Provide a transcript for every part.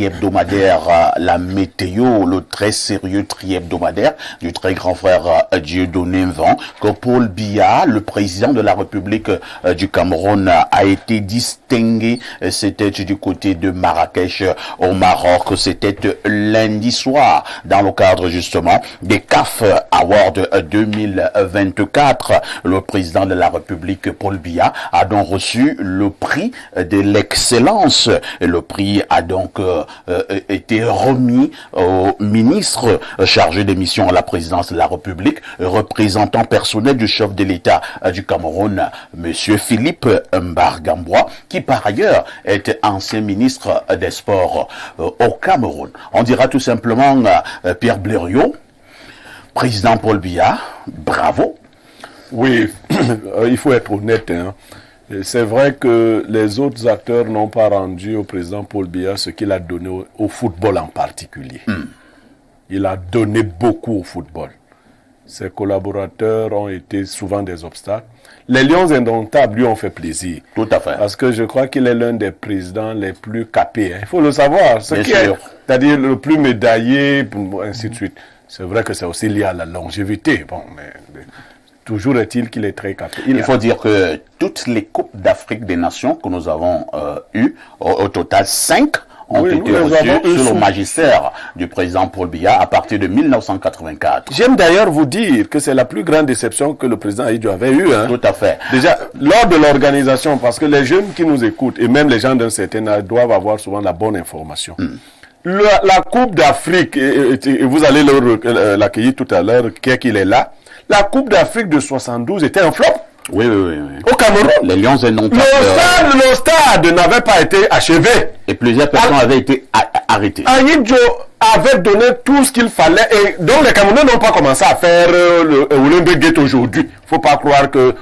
tri-hebdomadaire La Météo, le très sérieux tri-hebdomadaire du très grand frère Dieudonné Mvan, que Paul Biya, le président de la République du Cameroun, a été distingué. C'était du côté de Marrakech au Maroc. C'était lundi soir dans le cadre justement des CAF Awards 2024. Le président de la République, Paul Biya, a donc reçu le prix de l'excellence. Le prix a donc été remis au ministre chargé des missions à la présidence de la République, représentant personnel du chef de l'État du Cameroun, monsieur Philippe Mbargambwa, qui par ailleurs est ancien ministre des Sports au Cameroun. On dira tout simplement Pierre Blériot, président Paul Biya, bravo. Oui, il faut être honnête, hein. C'est vrai que les autres acteurs n'ont pas rendu au président Paul Biya ce qu'il a donné au football en particulier. Il a donné beaucoup au football. Ses collaborateurs ont été souvent des obstacles. Les Lions indomptables lui ont fait plaisir. Tout à fait. Parce que je crois qu'il est l'un des présidents les plus capés. Il faut le savoir. C'est-à-dire le plus médaillé, ainsi de suite. C'est vrai que c'est aussi lié à la longévité. Bon, mais toujours est-il qu'il est très capé. Il faut dire que toutes les Coupes d'Afrique des Nations que nous avons eues, au total 5, ont été reçues sous le magistère du président Paul Biya à partir de 1984. J'aime d'ailleurs vous dire que c'est la plus grande déception que le président Ahidjo avait eue. Hein. Tout à fait. Déjà, lors de l'organisation, parce que les jeunes qui nous écoutent, et même les gens d'un certain âge, doivent avoir souvent la bonne information. La Coupe d'Afrique, et vous allez l'accueillir tout à l'heure, qu'il est là, la Coupe d'Afrique de 72 était un flop. Oui. Au Cameroun. Les Lions indomptables. Le stade n'avait pas été achevé. Et plusieurs personnes avaient été arrêtées. Ahidjo avait donné tout ce qu'il fallait. Et donc les Camerounais n'ont pas commencé à faire le Olympic Gate aujourd'hui. Il ne faut pas croire qu'il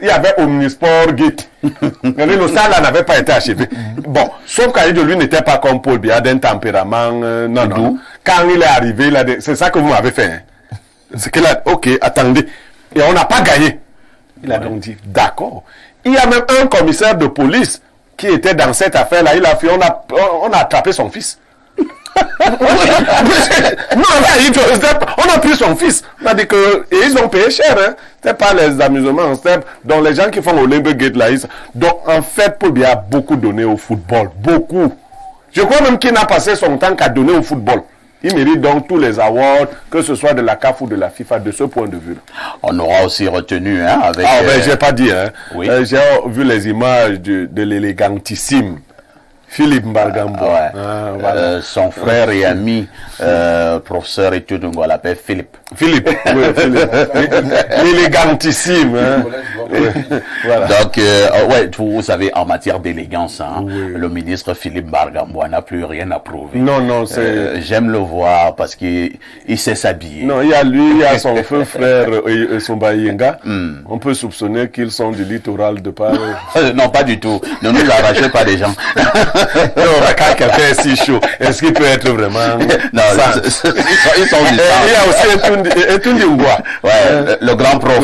y avait Omnisport Gate. Le stade là n'avait pas été achevé. Bon, sauf qu'Ahidjo lui n'était pas comme Paul Biya d'un tempérament. Non. Quand il est arrivé, c'est ça que vous m'avez fait. Hein. C'est qu'il a, ok, attendez. Et on n'a pas gagné. Il a donc dit, d'accord. Il y a même un commissaire de police qui était dans cette affaire-là. Il a fait, on a attrapé son fils. On a pris son fils. On a dit que, et ils ont payé cher, hein. C'était pas les amusements, c'était donc les gens qui font Olympic Gate là. Donc, en fait, Paul Biya a beaucoup donné au football. Beaucoup. Je crois même qu'il n'a passé son temps qu'à donner au football. Il mérite donc tous les awards, que ce soit de la CAF ou de la FIFA, de ce point de vue. On aura aussi retenu, hein, avec... j'ai pas dit, hein. Oui. J'ai vu les images de l'élégantissime Philippe Mbargambwa. Voilà. Son frère et ami, professeur études, on l'appelle Philippe. Philippe. L'élégantissime. Hein. Voilà. Donc, vous savez, en matière d'élégance, hein, le ministre Philippe Mbargambwa n'a plus rien à prouver. Non, c'est... j'aime le voir parce qu'il sait s'habiller. Non, il y a lui, il y a son feu frère Somba Yenga. On peut soupçonner qu'ils sont du littoral de Paris. Non, pas du tout. Ne nous arrachez pas des gens. Non, quand quelqu'un est si chaud, est-ce qu'il peut être vraiment... Non, ils sont du il y a aussi un Tundimbois. Le grand prof.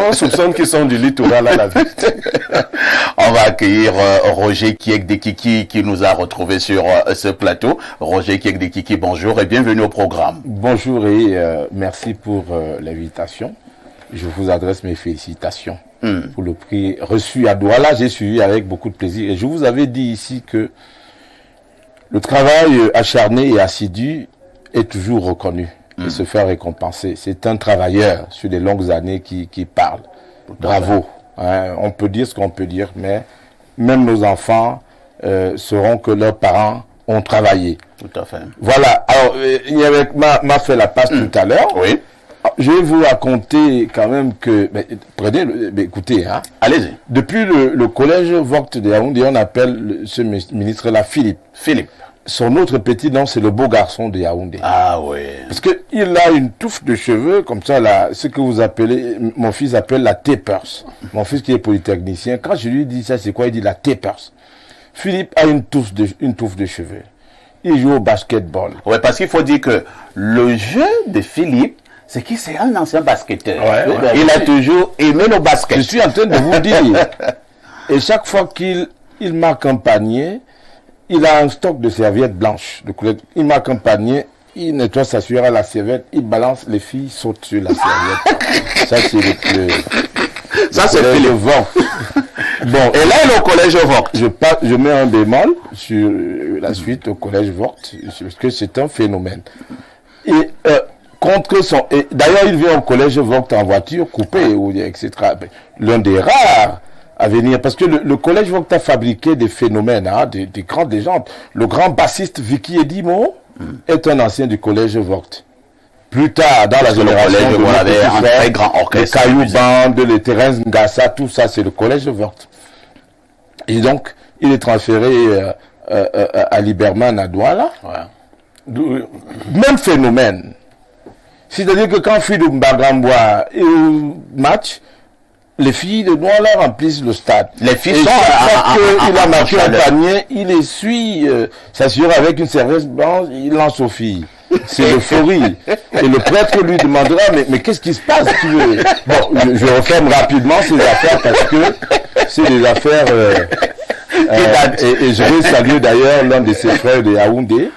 On soupçonne qu'ils sont du littoral à la vérité. On va accueillir Roger Kiek-Dekiki qui nous a retrouvés sur ce plateau. Roger Kiek-Dekiki, bonjour et bienvenue au programme. Bonjour et merci pour l'invitation. Je vous adresse mes félicitations pour le prix reçu à Douala. J'ai suivi avec beaucoup de plaisir. Et je vous avais dit ici que le travail acharné et assidu est toujours reconnu et se faire récompenser. C'est un travailleur sur des longues années qui parle. Bravo. Hein, on peut dire ce qu'on peut dire, mais même nos enfants sauront que leurs parents ont travaillé. Tout à fait. Voilà. Alors, m'a fait la passe tout à l'heure. Oui. Je vais vous raconter quand même que... écoutez, hein. Allez-y. Depuis le collège Vogt de Yaoundé, on appelle ce ministre-là Philippe. Philippe. Son autre petit nom, c'est le beau garçon de Yaoundé. Ah oui. Parce qu'il a une touffe de cheveux, comme ça, là, ce que vous appelez, mon fils appelle la tapers. Mon fils qui est polytechnicien, quand je lui dis ça, c'est quoi? Il dit la tapers. Philippe a une touffe de cheveux. Il joue au basketball. Oui, parce qu'il faut dire que le jeu de Philippe, c'est qu'il c'est un ancien basketteur. Il a toujours aimé le basket. Je suis en train de vous dire. Et chaque fois qu'il marque un panier, il a un stock de serviettes blanches. Il marque un panier, il nettoie sa sueur à la serviette, il balance, les filles sautent sur la serviette. Ça, c'est Ça, c'est le vent. Bon, et là, il est au collège Vogt. Je mets un bémol sur la suite au collège Vogt, parce que c'est un phénomène. Et d'ailleurs, il vient au collège Vogt en voiture, coupée, etc. L'un des rares à venir, parce que le collège Vogt a fabriqué des phénomènes, des grandes légendes. Le grand bassiste Vicky Edimo est un ancien du collège Vogt. Plus tard, dans la génération de un très grand orchestre, les Caillou Band, les Thérèse Ngassa, tout ça, c'est le collège Vogt. Et donc, il est transféré à Liberman à Douala. Ouais. Même phénomène. C'est-à-dire que quand Philippe Mbagamboua est au match, les filles de Douala remplissent le stade. Les filles sont il a marqué un panier, il essuie, s'assure avec une serviette blanche, il lance aux filles. C'est l'euphorie. Et le prêtre lui demandera, mais qu'est-ce qui se passe, tu veux? Bon, je referme rapidement ces affaires parce que c'est des affaires... et je vais saluer d'ailleurs l'un de ses frères de Yaoundé,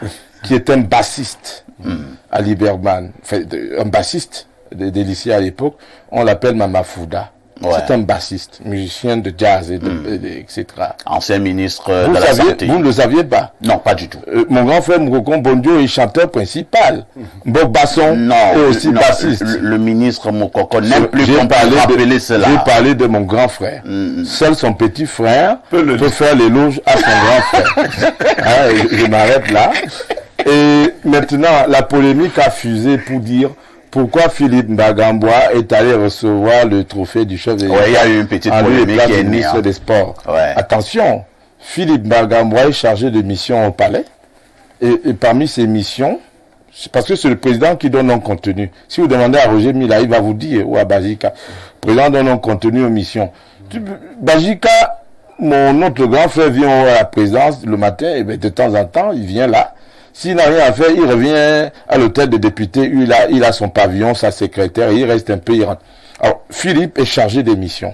qui est un bassiste à Liberman. Enfin, un bassiste des lycées à l'époque. On l'appelle Mama Fouda. Ouais. C'est un bassiste, musicien de jazz, etc. Ancien ministre de la Santé. Vous ne le saviez pas? Non, pas du tout. Mon grand frère Moukokon Bondio est chanteur principal. Bob Basson est aussi bassiste. Le ministre Moukokon n'aime plus qu'on appeler cela. J'ai parlé de mon grand frère. Seul son petit frère peut faire l'éloge à son grand frère. Je m'arrête là. Et maintenant, la polémique a fusé pour dire pourquoi Philippe Mbagamboua est allé recevoir le trophée du chef de l'État. Il y a eu une petite polémique qui est née. Ministre des Sports. Ouais. Attention, Philippe Mbagamboua est chargé de mission au palais. Et parmi ses missions, parce que c'est le président qui donne un contenu. Si vous demandez à Roger Mila, il va vous dire, ou à Bajika, le président donne un contenu aux missions. Bajika, mon autre grand frère vient à la présidence le matin, et de temps en temps, il vient là. S'il n'a rien à faire, il revient à l'hôtel des députés, il a son pavillon, sa secrétaire, et il reste un peu, il rentre. Alors, Philippe est chargé des missions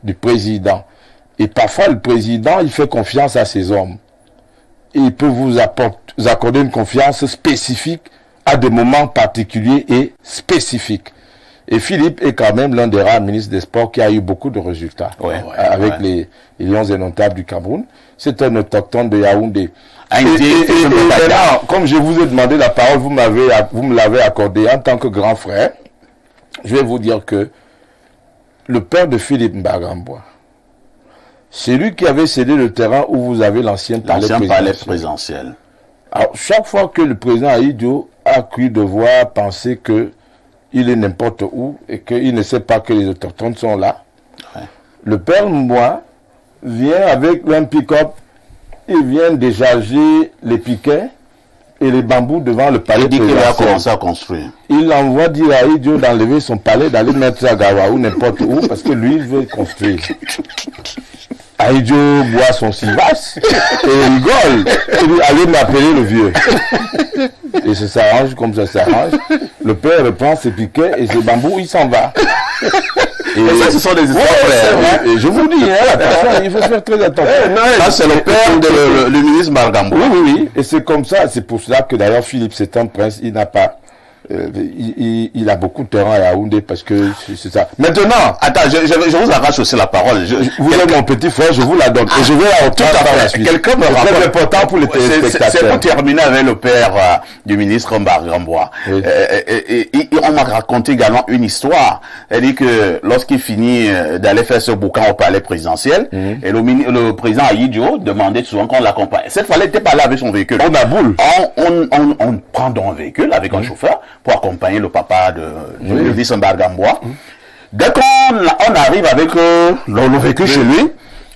du président. Et parfois, le président, il fait confiance à ses hommes. Et il peut vous accorder une confiance spécifique à des moments particuliers et spécifiques. Et Philippe est quand même l'un des rares ministres des Sports qui a eu beaucoup de résultats avec les Lions indomptables du Cameroun. C'est un autochtone de Yaoundé. Et maintenant, comme je vous ai demandé la parole, vous me l'avez accordé en tant que grand frère, je vais vous dire que le père de Philippe Mbagamboua, c'est lui qui avait cédé le terrain où vous avez l'ancien palais présidentiel. Alors, chaque fois que le président Ahidjo a cru devoir penser que il est n'importe où et qu'il ne sait pas que les autochtones sont là, le père Mboua vient avec un pick-up, il vient décharger les piquets et les bambous devant le palais présidentiel. Il a commencé à construire. Il envoie dire à Ahidjo d'enlever son palais, d'aller mettre à Gawa ou n'importe où, parce que lui, il veut construire. Ahidjo boit son Sivas et il rigole. Il dit, allez m'appeler le vieux. Et ça s'arrange comme ça s'arrange. Le père reprend ses piquets et ses bambous, il s'en va. Et ça, ce sont des histoires. Et je vous dis, attention, il faut faire très attention. Ça, c'est le père de le ministre Mbagamboua. Oui. Et c'est comme ça. C'est pour cela que d'ailleurs, Philippe, c'est un prince. Il n'a pas... il a beaucoup de terrain à Yaoundé parce que c'est ça. Maintenant, attends, je vous arrache aussi la parole. Vous êtes mon petit frère, je vous la donne. Et je vais à tout à la suite. Quelqu'un me rappelle. C'est important pour les téléspectateurs. C'est pour terminer avec le père du ministre Mbagamboua. Oui. On m'a raconté également une histoire. Elle dit que lorsqu'il finit d'aller faire ce boucan au palais présidentiel, et le président Ahidjo demandait souvent qu'on l'accompagne. Cette fois-là, il n'était pas là avec son véhicule. On prend donc un véhicule avec un chauffeur pour accompagner le papa du ministre Mbagamboua. Dès qu'on arrive avec le véhicule chez lui,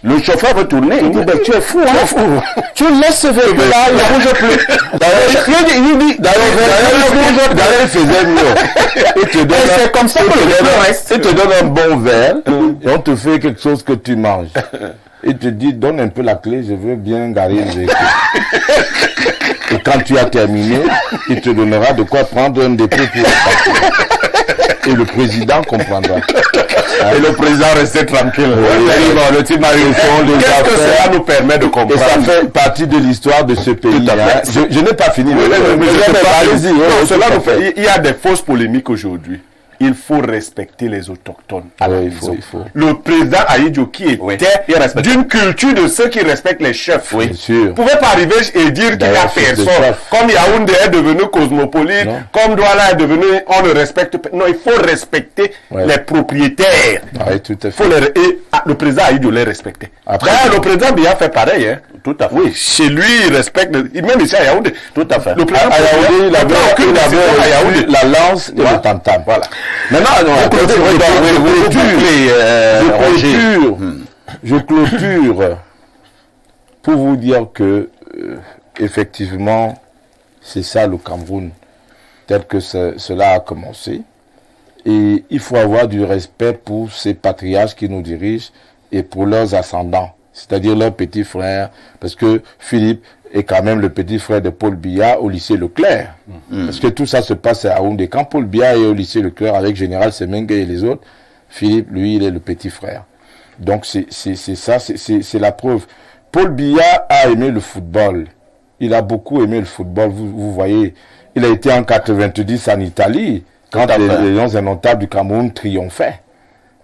le chauffeur veut tourner. Il dit, tu es fou, hein? Tu laisses ce véhicule-là, il ne bouge plus. D'ailleurs, il faisait mieux. C'est comme ça que il te donne un bon verre et on te fait quelque chose que tu manges. Il te dit, donne un peu la clé, je veux bien garer le véhicule. Et quand tu as terminé, il te donnera de quoi prendre un dépôt pour partir. et le président comprendra. Et le président restait tranquille. Le type Qu'est-ce que cela nous permet de comprendre? Et ça fait partie de l'histoire de ce pays. Je n'ai pas fini. Allez-y. Il y a des fausses polémiques aujourd'hui. Il faut respecter les autochtones. Il faut. Le président Ahidjo qui était d'une culture de ceux qui respectent les chefs. Bien sûr. Vous ne pouvez pas arriver et dire qu'il n'y a personne. Comme Yaoundé est devenu cosmopolite, comme Douala est devenu, on le respecte. Non, il faut respecter les propriétaires. Oui, tout à fait. Le président Ahidjo les respectait. Après, le président Biya fait pareil. Hein. Tout à fait. Oui, chez lui, il respecte, même ici à Yaoundé. Tout à fait. Le président Yaoundé, il avait la lance et le tam-tam. Voilà. Maintenant, je clôture pour vous dire que effectivement, c'est ça le Cameroun, tel que cela a commencé. Et il faut avoir du respect pour ces patriarches qui nous dirigent et pour leurs ascendants, c'est-à-dire leurs petits frères, parce que Philippe est quand même le petit frère de Paul Biya au lycée Leclerc. Parce que tout ça se passe à Yaoundé. Quand Paul Biya est au lycée Leclerc avec Général Semengue et les autres, Philippe, lui, il est le petit frère. Donc c'est ça, c'est la preuve. Paul Biya a aimé le football. Il a beaucoup aimé le football. Vous voyez, il a été en 90 en Italie, quand les Lions indomptables du Cameroun triomphaient.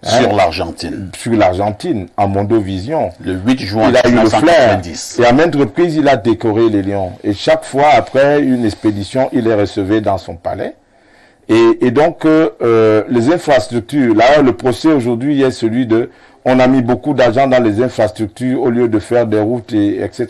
Sur l'Argentine. Sur l'Argentine, en Mondovision. Le 8 juin il a eu le flair. 1990. Et à maintes reprises, il a décoré les lions. Et chaque fois, après une expédition, il les recevait dans son palais. Et donc, les infrastructures, là, le procès aujourd'hui est celui de... On a mis beaucoup d'argent dans les infrastructures au lieu de faire des routes, etc.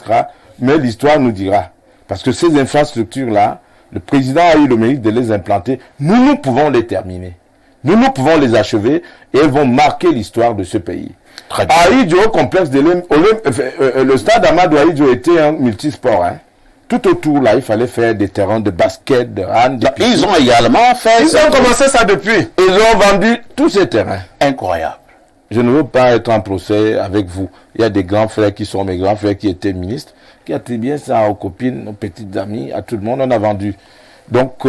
Mais l'histoire nous dira. Parce que ces infrastructures-là, le président a eu le mérite de les implanter. Nous pouvons les terminer. Nous pouvons les achever et elles vont marquer l'histoire de ce pays. Ahidjo, complexe de le stade Amadou Ahidjo était un multisport. Hein. Tout autour, là, il fallait faire des terrains de basket, de hand. Ils ont également fait... Ils ont commencé ça depuis. Ils ont vendu tous ces terrains. Incroyable. Je ne veux pas être en procès avec vous. Il y a des grands frères qui sont mes grands frères qui étaient ministres, qui attribuaient ça aux copines, aux petites amies, à tout le monde. On a vendu. Donc,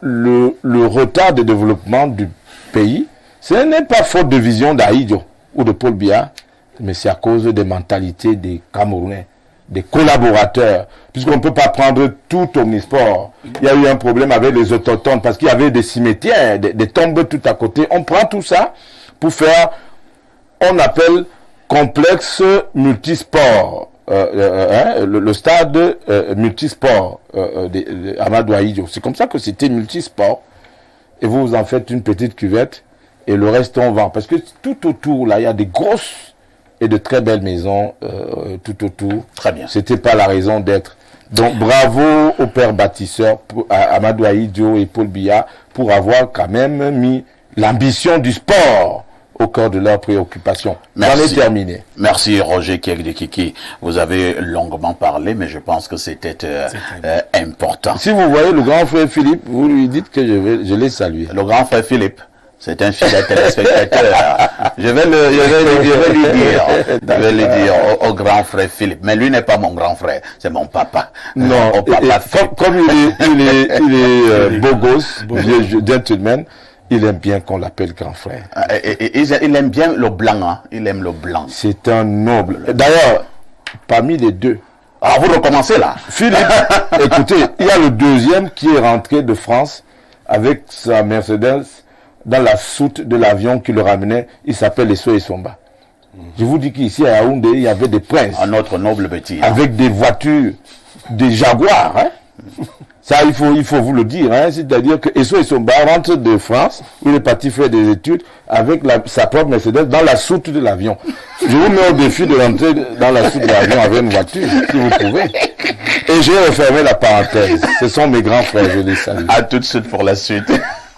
le retard de développement du pays, ce n'est pas faute de vision d'Ahidjo ou de Paul Biya, mais c'est à cause des mentalités des Camerounais, des collaborateurs, puisqu'on ne peut pas prendre tout omnisport. Il y a eu un problème avec les autochtones, parce qu'il y avait des cimetières, des tombes tout à côté. On prend tout ça pour faire, on appelle complexe multisport. Le stade multisport de Amadou Ahidjo. C'est comme ça que c'était multisport. Et vous en faites une petite cuvette et le reste on vend. Parce que tout autour, là, il y a des grosses et de très belles maisons tout autour. Très bien. C'était pas la raison d'être. Donc bravo au père bâtisseur, Amadou Ahidjo et Paul Biya, pour avoir quand même mis l'ambition du sport au cœur de leurs préoccupations. J'en ai terminé. Merci Roger Kiekdekiki. Vous avez longuement parlé, mais je pense que c'était important. Si vous voyez le grand frère Philippe, vous lui dites que je l'ai salué. Le grand frère Philippe, c'est un fidèle téléspectateur. Je vais lui dire au grand frère Philippe. Mais lui n'est pas mon grand frère, c'est mon papa. Non, comme il est beau gosse, gentleman, il aime bien qu'on l'appelle grand frère. Il aime bien le blanc, hein. Il aime le blanc. C'est un noble. D'ailleurs, parmi les deux. Alors vous recommencez là. Philippe, écoutez, il y a le deuxième qui est rentré de France avec sa Mercedes dans la soute de l'avion qui le ramenait. Il s'appelle Esso Essomba. Je vous dis qu'ici à Yaoundé, il y avait des princes. Un autre noble petit. Avec des voitures, des Jaguars. Hein? Ça, il faut vous le dire. Hein? C'est-à-dire que Esso Essomba rentre de France, où il est parti faire des études avec sa propre Mercedes dans la soute de l'avion. Je vous mets au défi de rentrer dans la soute de l'avion avec une voiture, si vous pouvez. Et j'ai refermé la parenthèse. Ce sont mes grands frères, je les salue. À tout de suite pour la suite.